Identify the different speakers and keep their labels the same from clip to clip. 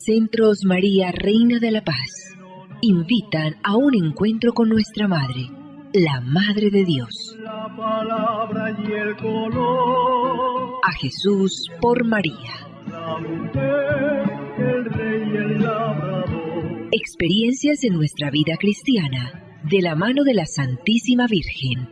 Speaker 1: Centros María, Reina de la Paz, invitan a un encuentro con nuestra Madre, la Madre de Dios.
Speaker 2: La palabra y el color.
Speaker 1: A Jesús por María.
Speaker 2: La mujer, el rey y el labrador.
Speaker 1: Experiencias en nuestra vida cristiana, de la mano de la Santísima Virgen.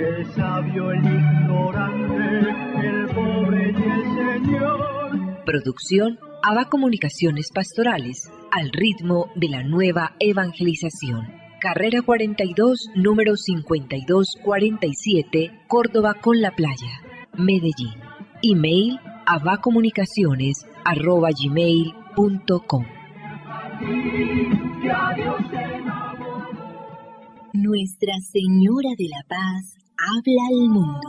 Speaker 2: El sabio, el ignorante, el pobre y el Señor.
Speaker 1: Producción ABA Comunicaciones Pastorales, al ritmo de la nueva evangelización. Carrera 42, número 5247, Córdoba con la Playa, Medellín. Email abacomunicaciones@gmail.com. Nuestra Señora de la Paz habla al mundo.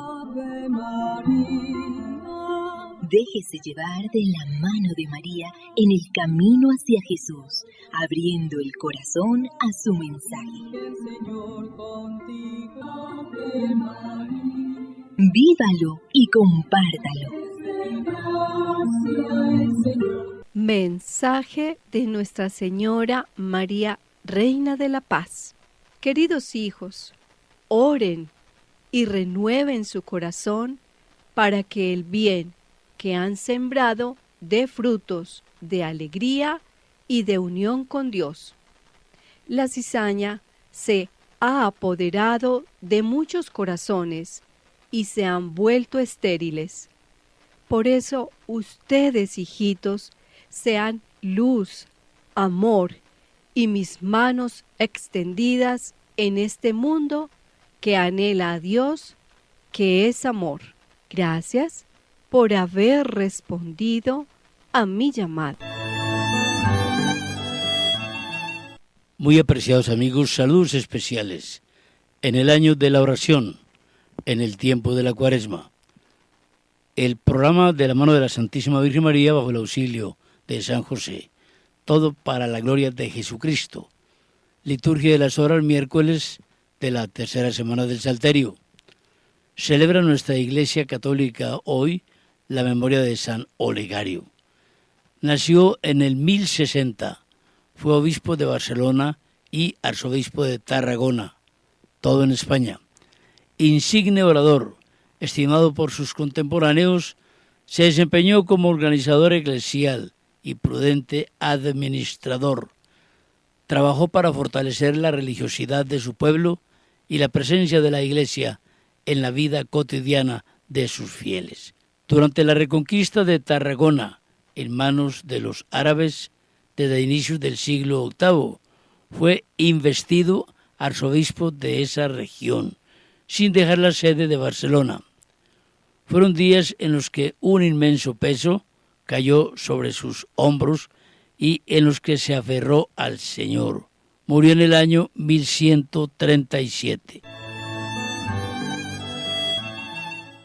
Speaker 1: Déjese llevar de la mano de María en el camino hacia Jesús, abriendo el corazón a su mensaje. Vívalo y compártalo.
Speaker 3: Mensaje de Nuestra Señora María, Reina de la Paz. Queridos hijos, oren y renueven su corazón para que el bien que han sembrado dé frutos de alegría y de unión con Dios. La cizaña se ha apoderado de muchos corazones y se han vuelto estériles. Por eso ustedes, hijitos, sean luz, amor y mis manos extendidas en este mundo que anhela a Dios, que es amor. Gracias por haber respondido a mi llamado.
Speaker 4: Muy apreciados amigos, saludos especiales en el año de la oración, en el tiempo de la Cuaresma. El programa de la mano de la Santísima Virgen María bajo el auxilio de San José. Todo para la gloria de Jesucristo. Liturgia de las horas miércoles de la tercera semana del Salterio. Celebra nuestra Iglesia Católica hoy la memoria de San Olegario. Nació en el 1060, fue obispo de Barcelona y arzobispo de Tarragona, todo en España. Insigne orador, estimado por sus contemporáneos, se desempeñó como organizador eclesial y prudente administrador. Trabajó para fortalecer la religiosidad de su pueblo y la presencia de la Iglesia en la vida cotidiana de sus fieles. Durante la reconquista de Tarragona, en manos de los árabes, desde inicios del siglo VIII, fue investido arzobispo de esa región, sin dejar la sede de Barcelona. Fueron días en los que un inmenso peso cayó sobre sus hombros y en los que se aferró al Señor. Murió en el año 1137.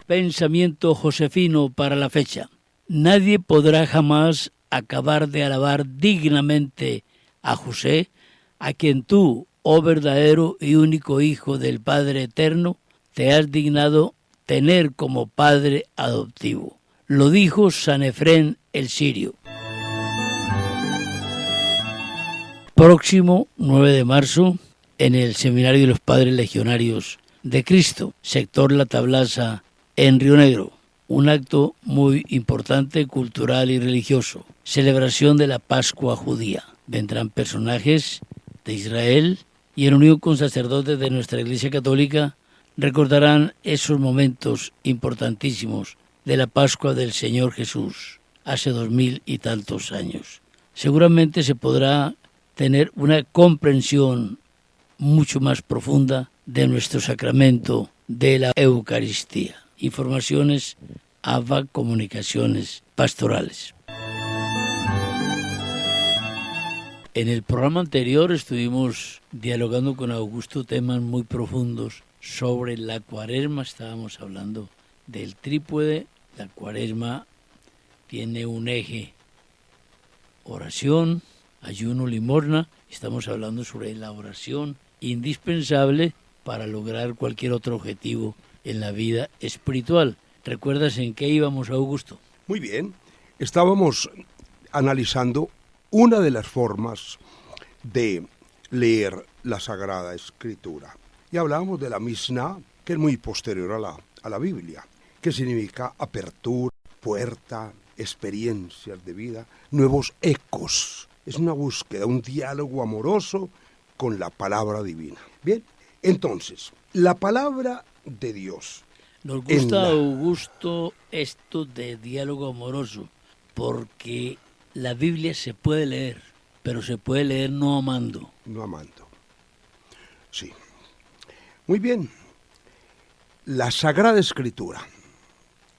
Speaker 4: Pensamiento josefino para la fecha. Nadie podrá jamás acabar de alabar dignamente a José, a quien tú, oh verdadero y único Hijo del Padre Eterno, te has dignado tener como padre adoptivo. Lo dijo San Efrén el Sirio. Próximo 9 de marzo, en el Seminario de los Padres Legionarios de Cristo, sector La Tablaza, en Río Negro, un acto muy importante, cultural y religioso, celebración de la Pascua judía. Vendrán personajes de Israel y en unión con sacerdotes de nuestra Iglesia Católica recordarán esos momentos importantísimos de la Pascua del Señor Jesús, hace 2000 y tantos años. Seguramente se podrá tener una comprensión mucho más profunda de nuestro sacramento de la Eucaristía. Informaciones ABA Comunicaciones Pastorales. En el programa anterior estuvimos dialogando con Augusto temas muy profundos sobre la Cuaresma. Estábamos hablando del trípode. La Cuaresma tiene un eje: oración, ayuno, limosna. Estamos hablando sobre la oración, indispensable para lograr cualquier otro objetivo en la vida espiritual. ¿Recuerdas en qué íbamos, Augusto?
Speaker 5: Muy bien. Estábamos analizando una de las formas de leer la Sagrada Escritura. Y hablábamos de la Misná, que es muy posterior a la Biblia, que significa apertura, puerta, experiencias de vida, nuevos ecos. Es una búsqueda, un diálogo amoroso con la palabra divina. Bien, entonces, la palabra de Dios.
Speaker 4: Nos gusta, Augusto, esto de diálogo amoroso, porque la Biblia se puede leer, pero se puede leer no amando.
Speaker 5: No amando. Sí. Muy bien. La Sagrada Escritura,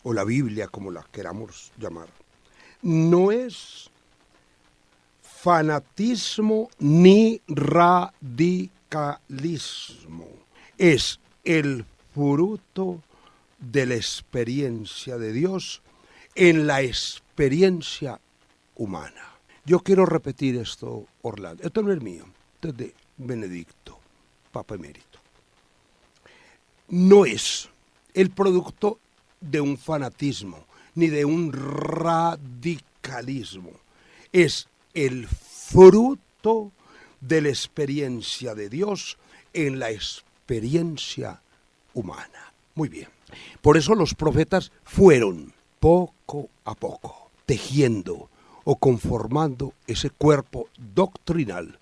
Speaker 5: o la Biblia, como la queramos llamar, no es fanatismo ni radicalismo. Es el fruto de la experiencia de Dios en la experiencia humana. Yo quiero repetir esto, Orlando. Esto no es mío, esto es de Benedicto, Papa Emérito. No es el producto de un fanatismo ni de un radicalismo. Es el fruto de la experiencia de Dios en la experiencia humana. Muy bien. Por eso los profetas fueron poco a poco tejiendo o conformando ese cuerpo doctrinal.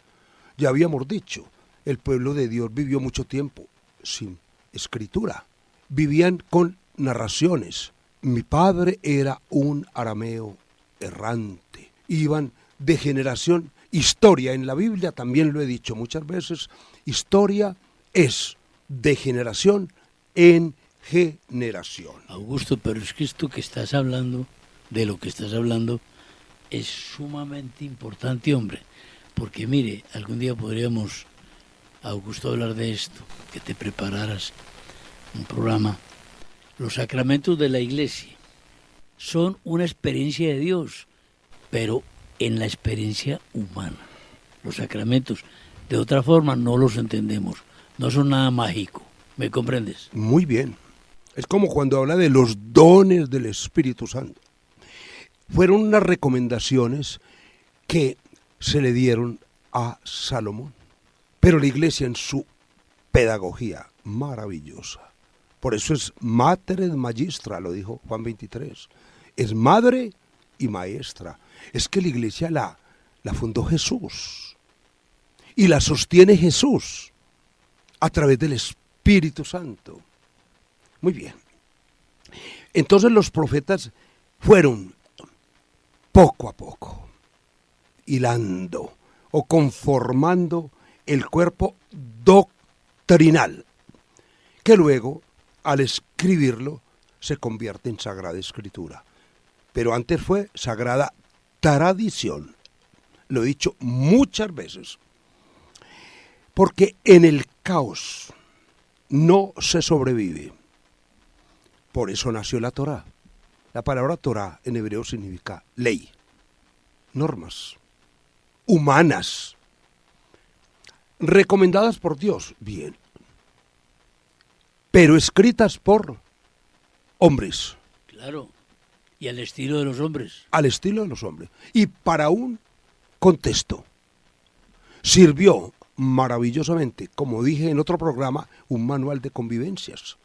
Speaker 5: Ya habíamos dicho, el pueblo de Dios vivió mucho tiempo sin escritura. Vivían con narraciones. Mi padre era un arameo errante. Iban de generación. Historia en la Biblia, también lo he dicho muchas veces, historia es de generación en generación.
Speaker 4: Augusto, pero es que esto que estás hablando, de lo que estás hablando, es sumamente importante, hombre. Porque mire, algún día podríamos, Augusto, hablar de esto, que te prepararas un programa. Los sacramentos de la Iglesia son una experiencia de Dios, pero en la experiencia humana. Los sacramentos, de otra forma, no los entendemos. No son nada mágico. ¿Me comprendes?
Speaker 5: Muy bien. Es como cuando habla de los dones del Espíritu Santo. Fueron unas recomendaciones que se le dieron a Salomón. Pero la Iglesia en su pedagogía maravillosa. Por eso es Mater et Magistra, lo dijo Juan 23. Es madre y maestra. Es que la Iglesia la fundó Jesús. Y la sostiene Jesús a través del Espíritu Santo. Muy bien. Entonces los profetas fueron poco a poco hilando o conformando el cuerpo doctrinal, que luego, al escribirlo, se convierte en Sagrada Escritura. Pero antes fue Sagrada Tradición. Lo he dicho muchas veces. Porque en el caos no se sobrevive. Por eso nació la Torá. La palabra Torá en hebreo significa ley, normas humanas, recomendadas por Dios, bien, pero escritas por hombres.
Speaker 4: Claro, y al estilo de los hombres.
Speaker 5: Al estilo de los hombres. Y para un contexto. Sirvió maravillosamente, como dije en otro programa, un manual de convivencias,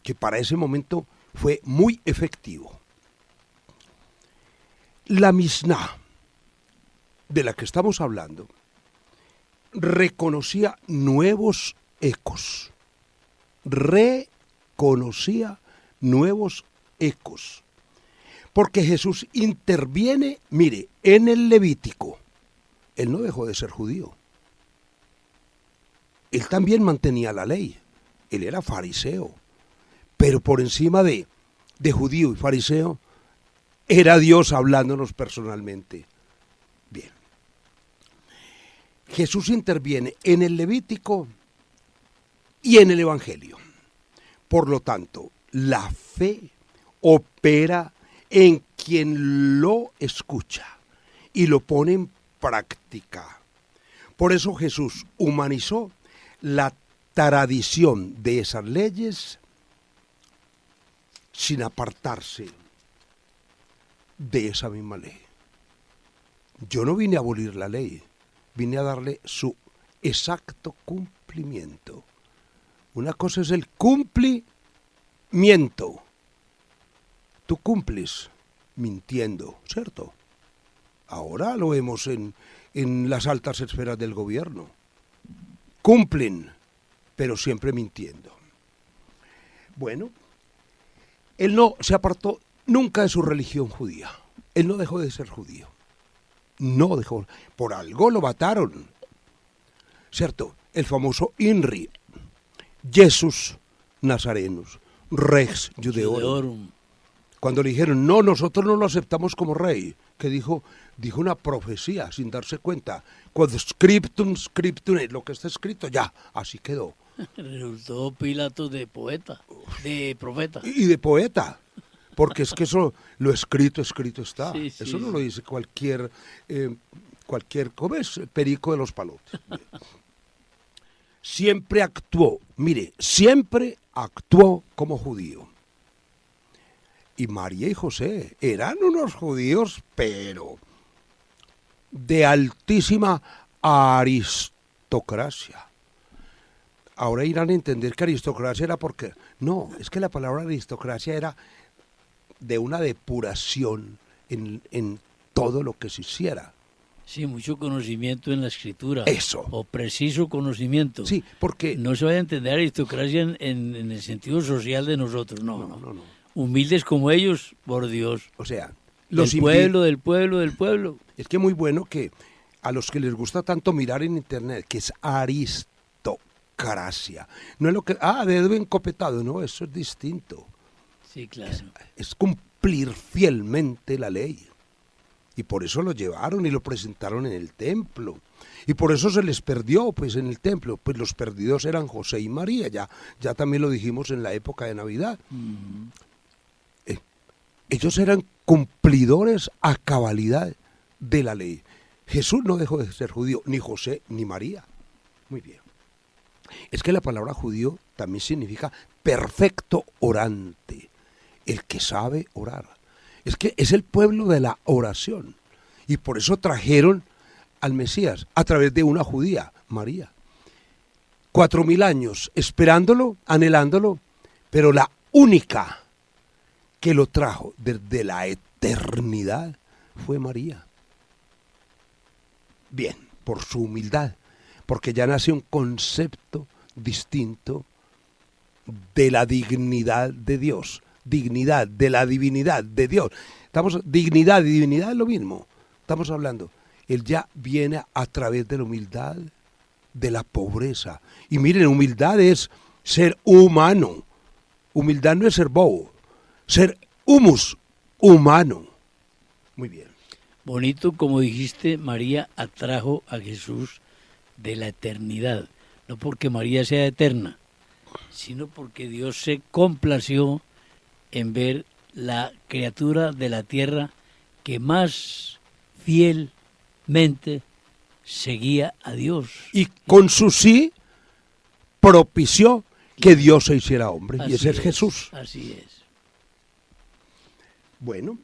Speaker 5: que para ese momento fue muy efectivo. La Misná, de la que estamos hablando, reconocía nuevos ecos. Reconocía nuevos ecos. Porque Jesús interviene, mire, en el Levítico. Él no dejó de ser judío. Él también mantenía la ley. Él era fariseo. Pero por encima de judío y fariseo, era Dios hablándonos personalmente. Bien. Jesús interviene en el Levítico y en el Evangelio. Por lo tanto, la fe opera en quien lo escucha y lo pone en práctica. Por eso Jesús humanizó la tradición de esas leyes sin apartarse de esa misma ley. yo no vine a abolir la ley, vine a darle su exacto cumplimiento. Una cosa es el cumplimiento. Tú cumples mintiendo, ¿cierto? Ahora lo vemos en las altas esferas del gobierno. Cumplen, pero siempre mintiendo. Bueno, él no se apartó nunca de su religión judía. Él no dejó de ser judío. No dejó. Por algo lo mataron. ¿Cierto? El famoso INRI. Jesús Nazarenus, Rex Judeorum. Cuando le dijeron, no, nosotros no lo aceptamos como rey, que dijo una profecía sin darse cuenta. Quod scriptum, scriptum, lo que está escrito, ya, así quedó.
Speaker 4: Resultó Pilato de poeta, de profeta.
Speaker 5: Y de poeta, porque es que eso, lo escrito está.
Speaker 4: Sí, sí,
Speaker 5: eso no lo dice cualquier ¿cómo es? Perico de los palotes. Siempre actuó como judío. Y María y José eran unos judíos, pero de altísima aristocracia. Ahora irán a entender que aristocracia era porque... No, es que la palabra aristocracia era de una depuración en todo lo que se hiciera.
Speaker 4: Sí, mucho conocimiento en la escritura.
Speaker 5: Eso.
Speaker 4: O preciso conocimiento.
Speaker 5: Sí, porque...
Speaker 4: No se vaya a entender aristocracia en el sentido social de nosotros, no. Humildes como ellos, por Dios.
Speaker 5: O sea,
Speaker 4: del pueblo.
Speaker 5: Es que muy bueno que a los que les gusta tanto mirar en internet, que es aristocracia. No es lo que, dedo encopetado, no, eso es distinto.
Speaker 4: Sí, claro.
Speaker 5: Es cumplir fielmente la ley. Y por eso lo llevaron y lo presentaron en el templo. Y por eso se les perdió, pues, en el templo. Pues los perdidos eran José y María, ya también lo dijimos en la época de Navidad.
Speaker 4: Uh-huh.
Speaker 5: Ellos eran cumplidores a cabalidad de la ley. Jesús no dejó de ser judío, ni José ni María. Muy bien. Es que la palabra judío también significa perfecto orante, el que sabe orar. Es que es el pueblo de la oración. Y por eso trajeron al Mesías a través de una judía, María. 4000 años esperándolo, anhelándolo, pero la única que lo trajo desde la eternidad fue María. Bien, por su humildad, porque ya nace un concepto distinto de la dignidad de Dios, dignidad de la divinidad de Dios. Dignidad y divinidad es lo mismo. Estamos hablando, Él ya viene a través de la humildad, de la pobreza. Y miren, humildad es ser humano. Humildad no es ser bobo. Ser humus, humano. Muy bien.
Speaker 4: Bonito, como dijiste, María atrajo a Jesús de la eternidad. No porque María sea eterna, sino porque Dios se complació en ver la criatura de la tierra que más fielmente seguía a Dios.
Speaker 5: Y con su sí propició que Dios se hiciera hombre.
Speaker 4: Así
Speaker 5: y ese es Jesús.
Speaker 4: Así es.
Speaker 5: Bueno,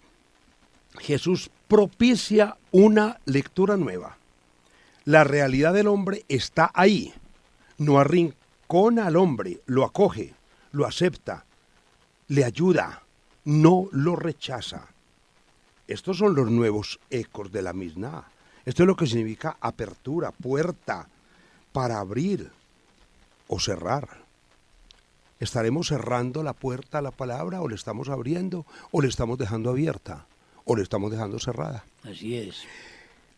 Speaker 5: Jesús propicia una lectura nueva. La realidad del hombre está ahí. No arrincona al hombre, lo acoge, lo acepta, le ayuda, no lo rechaza. Estos son los nuevos ecos de la misma. Esto es lo que significa apertura, puerta, para abrir o cerrar. ¿Estaremos cerrando la puerta a la palabra o le estamos abriendo o le estamos dejando abierta o le estamos dejando cerrada?
Speaker 4: Así es.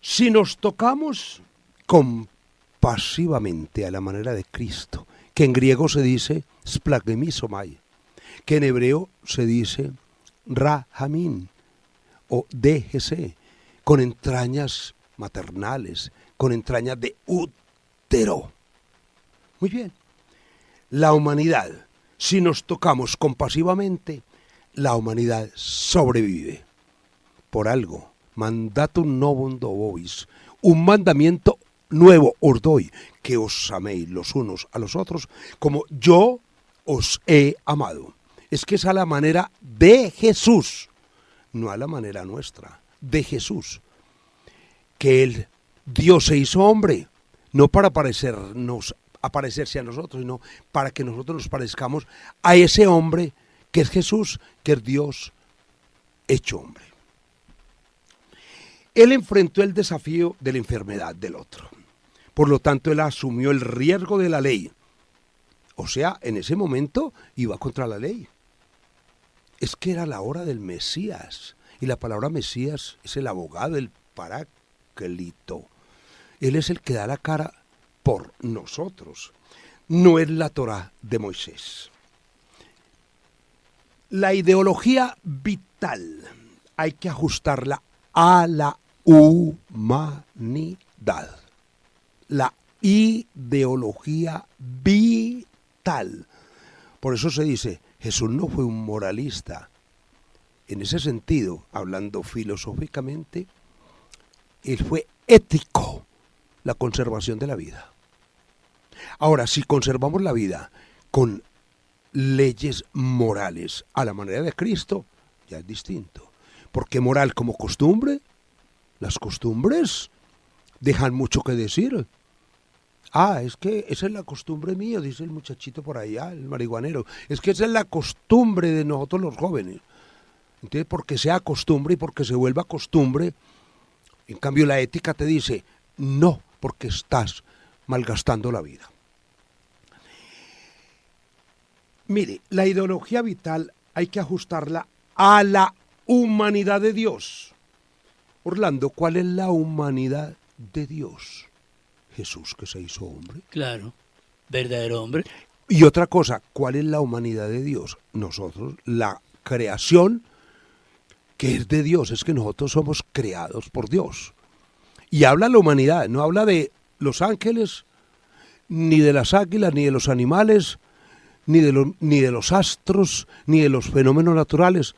Speaker 5: Si nos tocamos compasivamente a la manera de Cristo, que en griego se dice splagmisomai, que en hebreo se dice rahamín o DGC, con entrañas maternales, con entrañas de útero. Muy bien. La humanidad, si nos tocamos compasivamente, la humanidad sobrevive. Por algo, mandatum novum do vobis, un mandamiento nuevo os doy, que os améis los unos a los otros, como yo os he amado. Es que es a la manera de Jesús, no a la manera nuestra, de Jesús. que Dios se hizo hombre, no para aparecerse a nosotros, sino para que nosotros nos parezcamos a ese hombre que es Jesús, que es Dios hecho hombre. Él enfrentó el desafío de la enfermedad del otro. Por lo tanto, él asumió el riesgo de la ley. O sea, en ese momento iba contra la ley. Es que era la hora del Mesías. Y la palabra Mesías es el abogado, el paráclito. Él es el que da la cara por nosotros. No es la Torá de Moisés. La ideología vital hay que ajustarla a la humanidad. La ideología vital. Por eso se dice, Jesús no fue un moralista. En ese sentido, hablando filosóficamente, él fue ético, la conservación de la vida. Ahora, si conservamos la vida con leyes morales a la manera de Cristo, ya es distinto. Porque moral como costumbre, las costumbres dejan mucho que decir. Es que esa es la costumbre mía, dice el muchachito por allá, el marihuanero. Es que esa es la costumbre de nosotros los jóvenes. Entonces, porque sea costumbre y porque se vuelva costumbre, en cambio la ética te dice, no, porque estás malgastando la vida. Mire, la ideología vital hay que ajustarla a la humanidad de Dios. Orlando, ¿cuál es la humanidad de Dios? Jesús, que se hizo hombre.
Speaker 4: Claro, verdadero hombre.
Speaker 5: Y otra cosa, ¿cuál es la humanidad de Dios? Nosotros, la creación que es de Dios, es que nosotros somos creados por Dios. Y habla la humanidad, no habla de los ángeles, ni de las águilas, ni de los animales, ni de los astros, ni de los fenómenos naturales.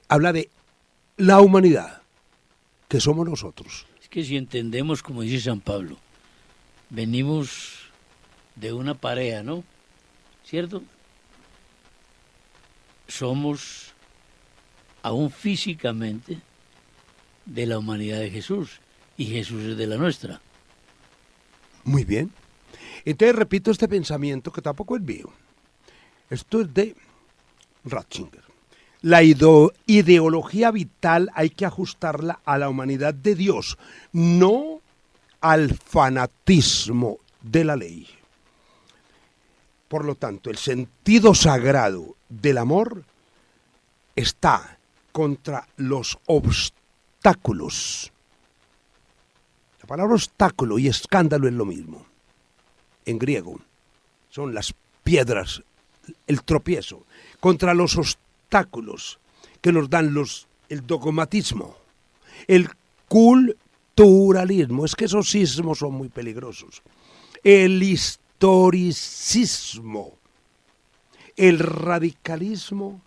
Speaker 5: Habla de la humanidad, que somos nosotros.
Speaker 4: Es que si entendemos, como dice San Pablo, venimos de una pareja, ¿no? ¿Cierto? Somos aún físicamente de la humanidad de Jesús y Jesús es de la nuestra.
Speaker 5: Muy bien. Entonces repito este pensamiento que tampoco es mío. Esto es de Ratzinger. La ideología vital hay que ajustarla a la humanidad de Dios, no al fanatismo de la ley. Por lo tanto, el sentido sagrado del amor está contra los obstáculos. La palabra obstáculo y escándalo es lo mismo. En griego son las piedras, el tropiezo, contra los obstáculos que nos dan el dogmatismo, el culturalismo. Es que esos sismos son muy peligrosos. El historicismo, el radicalismo,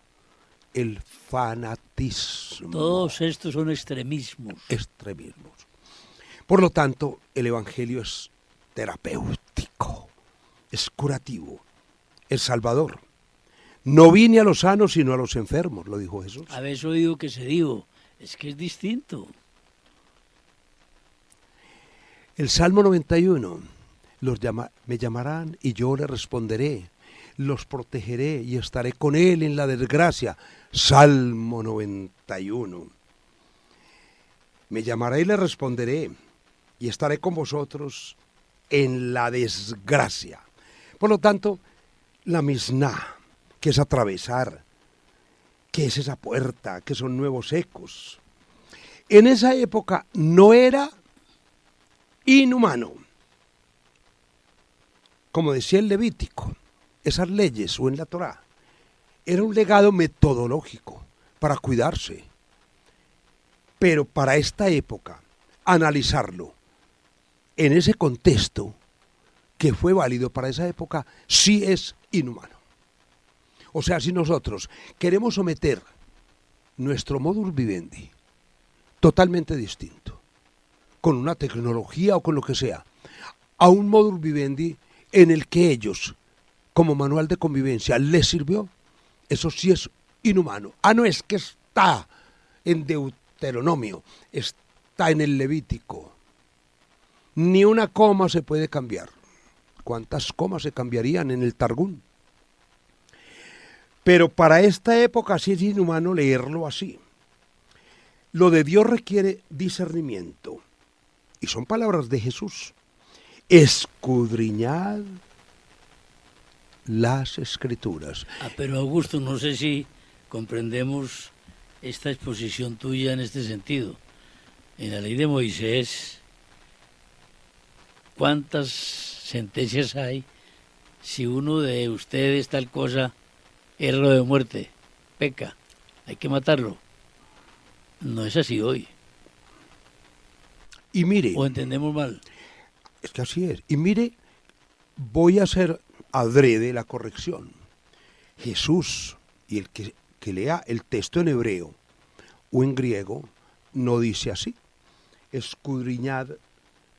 Speaker 5: el fanatismo.
Speaker 4: Todos estos son extremismos.
Speaker 5: Extremismos. Por lo tanto, el Evangelio es terapéutico, es curativo, es salvador. No vine a los sanos sino a los enfermos, lo dijo Jesús.
Speaker 4: Habéis oído que se dijo, es que es distinto.
Speaker 5: El Salmo 91, me llamarán y yo les responderé, los protegeré y estaré con él en la desgracia. Salmo 91. Me llamaré y le responderé y estaré con vosotros en la desgracia. Por lo tanto, la Misná, que es atravesar, que es esa puerta, que son nuevos ecos. En esa época no era inhumano, como decía el Levítico, esas leyes o en la Torá, era un legado metodológico para cuidarse. Pero para esta época, analizarlo en ese contexto que fue válido para esa época, sí es inhumano. O sea, si nosotros queremos someter nuestro modus vivendi totalmente distinto, con una tecnología o con lo que sea, a un modus vivendi en el que ellos, como manual de convivencia, les sirvió, eso sí es inhumano. No es que está en Deuteronomio, está en el Levítico, Ni una coma se puede cambiar. ¿Cuántas comas se cambiarían en el Targum? Pero para esta época sí es inhumano leerlo así. Lo de Dios requiere discernimiento. Y son palabras de Jesús. Escudriñad las Escrituras.
Speaker 4: Pero Augusto, no sé si comprendemos esta exposición tuya en este sentido. En la ley de Moisés, ¿cuántas sentencias hay? Si uno de ustedes tal cosa, erro de muerte, peca, hay que matarlo. No es así hoy.
Speaker 5: Y mire,
Speaker 4: ¿O entendemos mal?
Speaker 5: es que así es. Y mire, voy a hacer adrede la corrección. Jesús, y el que lea el texto en hebreo o en griego, no dice así. Escudriñad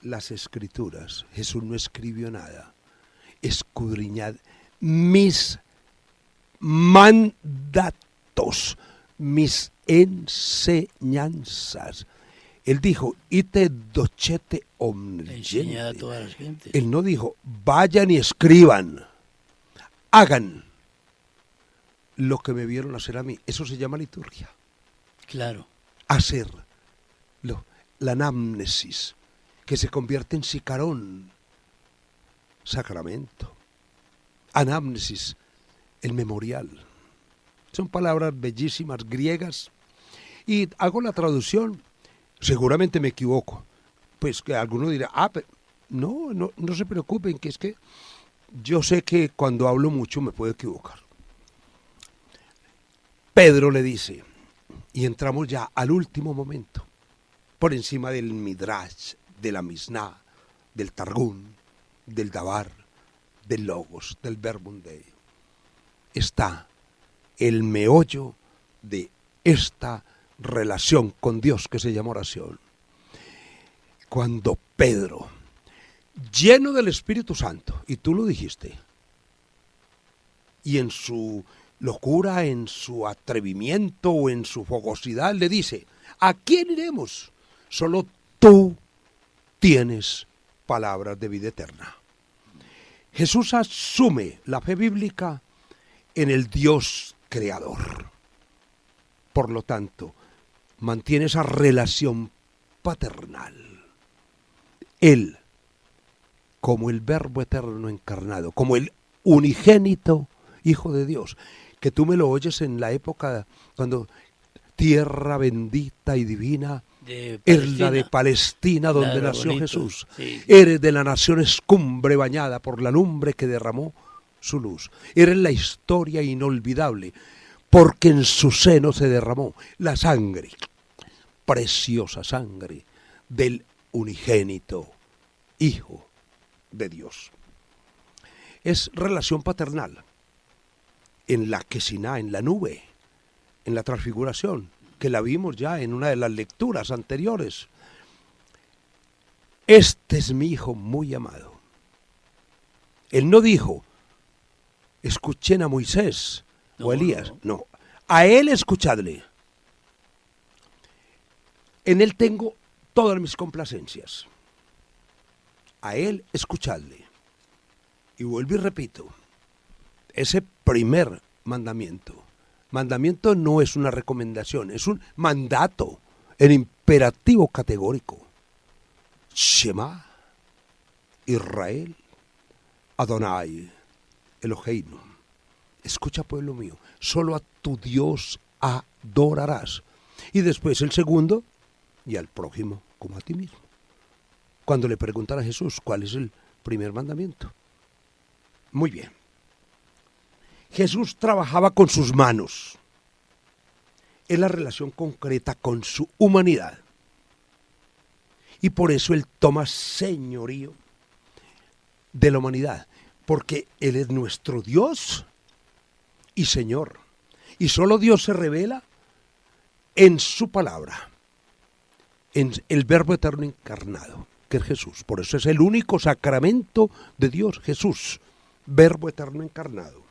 Speaker 5: las Escrituras. Jesús no escribió nada. Escudriñad mis mandatos, mis enseñanzas. Él dijo, ite docete omniente.
Speaker 4: Enseñad a todas las gentes.
Speaker 5: Él no dijo, vayan y escriban, hagan lo que me vieron hacer a mí. Eso se llama liturgia.
Speaker 4: Claro.
Speaker 5: Hacer la anamnesis, que se convierte en sicarón, sacramento. Anamnesis, el memorial. Son palabras bellísimas, griegas. Y hago la traducción, seguramente me equivoco. Pues que alguno dirá, pero no se preocupen, que es que yo sé que cuando hablo mucho me puedo equivocar. Pedro le dice, y entramos ya al último momento, por encima del Midrash, de la Misná, del Targum, del Dabar, del Logos, del Verbum Dei, está el meollo de esta relación con Dios que se llama oración. Cuando Pedro, lleno del Espíritu Santo, y tú lo dijiste, y en su locura, en su atrevimiento o en su fogosidad, le dice, ¿a quién iremos? Solo tú tienes palabras de vida eterna. Jesús asume la fe bíblica en el Dios creador. Por lo tanto, mantiene esa relación paternal. Él, como el Verbo eterno encarnado, como el unigénito Hijo de Dios, que tú me lo oyes en la época cuando tierra bendita y divina, es la de Palestina donde
Speaker 4: claro,
Speaker 5: nació
Speaker 4: bonito.
Speaker 5: Jesús.
Speaker 4: Sí.
Speaker 5: Eres de la nación escumbre bañada por la lumbre que derramó su luz. Eres la historia inolvidable, porque en su seno se derramó la sangre, preciosa sangre del unigénito Hijo de Dios. Es relación paternal, en la Quesina, en la nube, en la transfiguración, que la vimos ya en una de las lecturas anteriores. Este es mi Hijo muy amado. Él no dijo, escuchen a Moisés o a Elías. No, a él escuchadle. En él tengo todas mis complacencias. A él escuchadle. Y vuelvo y repito, ese primer mandamiento. Mandamiento no es una recomendación, es un mandato, el imperativo categórico. Shema, Israel, Adonai, Eloheinu. Escucha, pueblo mío, solo a tu Dios adorarás. Y después el segundo, y al prójimo como a ti mismo. Cuando le preguntan a Jesús cuál es el primer mandamiento. Muy bien. Jesús trabajaba con sus manos. Es la relación concreta con su humanidad. Y por eso Él toma señorío de la humanidad. Porque Él es nuestro Dios y Señor. Y solo Dios se revela en su palabra. En el Verbo eterno encarnado, que es Jesús. Por eso es el único sacramento de Dios, Jesús. Verbo eterno encarnado.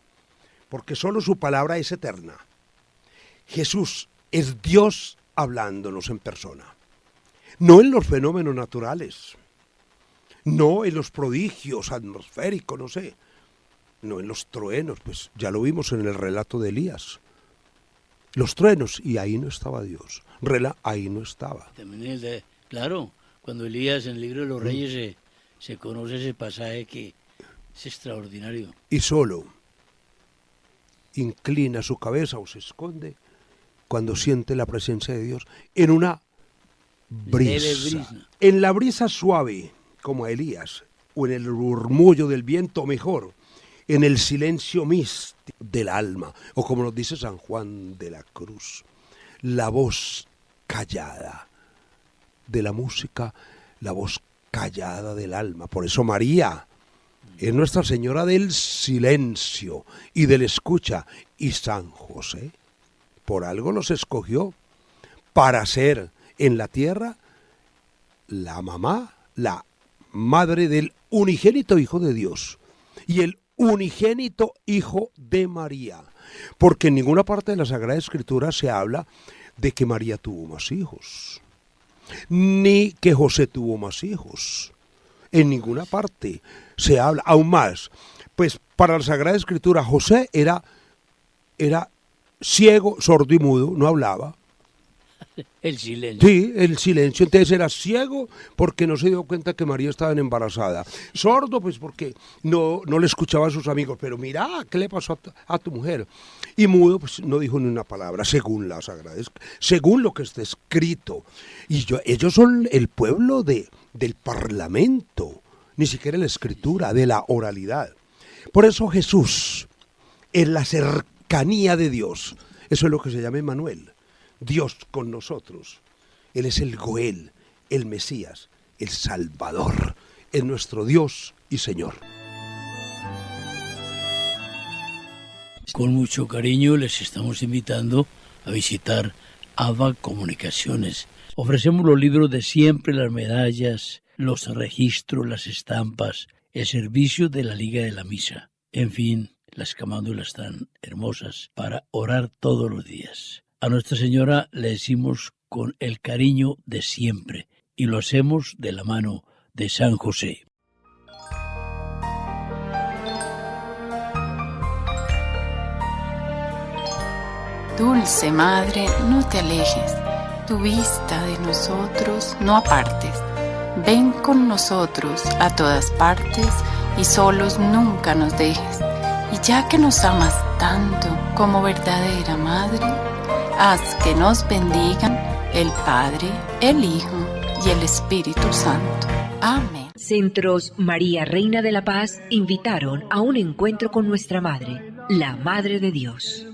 Speaker 5: Porque solo su palabra es eterna. Jesús es Dios hablándonos en persona. No en los fenómenos naturales. no en los prodigios atmosféricos, no sé, no en los truenos, pues ya lo vimos en el relato de Elías. Los truenos, y ahí no estaba Dios. Ahí no estaba.
Speaker 4: También claro, cuando Elías en el libro de los Reyes se conoce ese pasaje que es extraordinario.
Speaker 5: Y solo inclina su cabeza o se esconde cuando siente la presencia de Dios en una brisa. En la brisa suave, como a Elías, o en el murmullo del viento, mejor, en el silencio místico del alma, o como nos dice San Juan de la Cruz, la voz callada de la música, la voz callada del alma. Por eso María es Nuestra Señora del silencio y del escucha, y San José por algo los escogió para ser en la tierra la mamá, la madre del unigénito Hijo de Dios y el unigénito Hijo de María, porque en ninguna parte de la Sagrada Escritura se habla de que María tuvo más hijos, ni que José tuvo más hijos. En ninguna parte se habla, aún más, pues para la Sagrada Escritura José era ciego, sordo y mudo, no hablaba.
Speaker 4: El silencio.
Speaker 5: Sí, el silencio. Entonces era ciego porque no se dio cuenta que María estaba embarazada. Sordo, pues porque no le escuchaba a sus amigos. Pero mira, ¿qué le pasó a tu mujer? Y mudo, pues no dijo ni una palabra, según la Sagrada, según lo que está escrito. Y ellos son el pueblo del parlamento, ni siquiera la escritura, de la oralidad. Por eso Jesús, en la cercanía de Dios, eso es lo que se llama Emmanuel. Dios con nosotros. Él es el Goel, el Mesías, el Salvador, es nuestro Dios y Señor.
Speaker 4: Con mucho cariño les estamos invitando a visitar ABA Comunicaciones. Ofrecemos los libros de siempre, las medallas, los registros, las estampas, el servicio de la Liga de la Misa. En fin, las camándulas tan hermosas para orar todos los días. A Nuestra Señora le decimos con el cariño de siempre y lo hacemos de la mano de San José.
Speaker 6: Dulce Madre, no te alejes, tu vista de nosotros no apartes. Ven con nosotros a todas partes y solos nunca nos dejes. Y ya que nos amas tanto como verdadera Madre, haz que nos bendigan el Padre, el Hijo y el Espíritu Santo. Amén.
Speaker 1: Centros María Reina de la Paz invitaron a un encuentro con nuestra Madre, la Madre de Dios.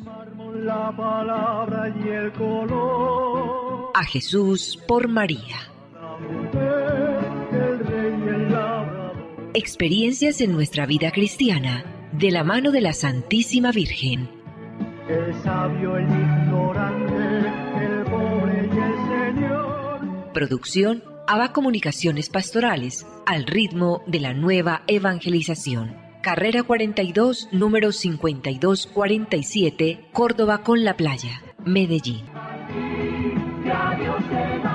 Speaker 2: La palabra y el color.
Speaker 1: A Jesús por María.
Speaker 2: La mujer, el rey y el labrador.
Speaker 1: Experiencias en nuestra vida cristiana, de la mano de la Santísima Virgen.
Speaker 2: El sabio, el ignorante, el pobre y el Señor.
Speaker 1: Producción ABA Comunicaciones Pastorales, al ritmo de la nueva evangelización. Carrera 42, número 5247, Córdoba con la Playa, Medellín.
Speaker 2: Ya Dios te da.